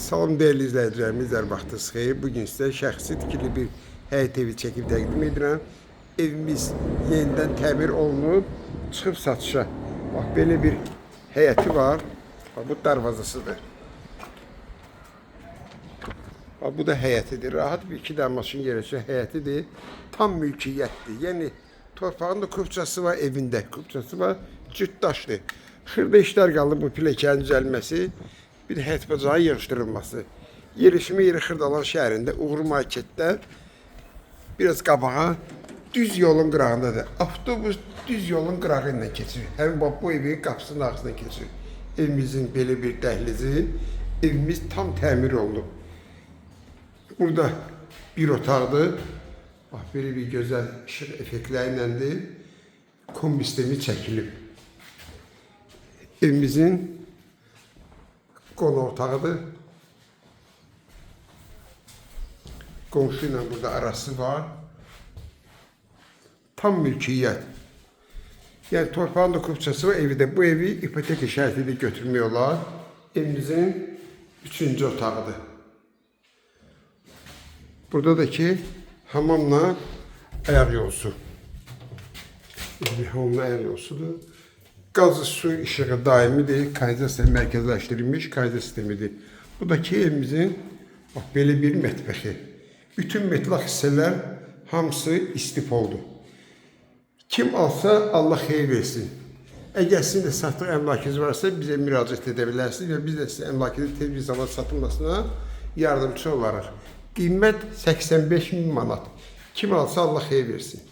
Salam değerli izləyicilərimiz, hər vaxtınız xeyir. Bugün sizə şəxsi tikili bir həyət evi çəkib təqdim edirəm. Evimiz yenidən təmir olunub, çıxıb satışa. Bax, belə bir həyəti var. Bax, bu darvazasıdır. Bax, bu da həyətidir. Rahat bir iki dənə maşın yerləşən həyətidir. Tam mülkiyyətdir. Yəni, torpağında kupçası var, evində kupçası var, cütdaşdır. Xırda işlər qaldı bu piləkənin düzəlməsi. Bir həyət bacağı yığışdırılması. Yerleşimi yeri Xırdalan şəhərində, Uğur Marketdə biraz qabağa düz yolun qırağındadır. Avtobus düz yolun qırağı ilə keçir. Həmin bu evin qapısının ağzından keçir. Evimizin belə bir dəhlizi, evimiz tam təmir olunub. Burada bir otaqdır. Bax, belə bir gözəl işıq effektləri iləndir. Kombi sistemi çəkilib. Evimizin qonaq otağıdır. Qonşu ilə burada arası var. Tam mülkiyyət. Yəni torpağın da kupçası var evi də. Bu evi ipoteka şərtiyle götürmək olar. Evimizin 3-cü otağıdır. Burada da ki hamamla ayaq yolusu. Hamamla ayaq yolusudur. Qazı su işığı daimidir. Kanalizasiya mərkəzləşdirilmiş kanalizasiya sistemidir. Bu da ki evimizin bax, belə bir mətbəxi. Bütün metlaq hissələr hamısı istif oldu. Kim alsa Allah xeyir versin. Əgər sizin də satdıq əmlakınız varsa bizə müraciət edə bilərsiniz və biz də sizin əmlakınızın tez bir zaman satılmasına yardımcı olarıq. Qiymət 85.000 manat. Kim alsa Allah xeyir versin.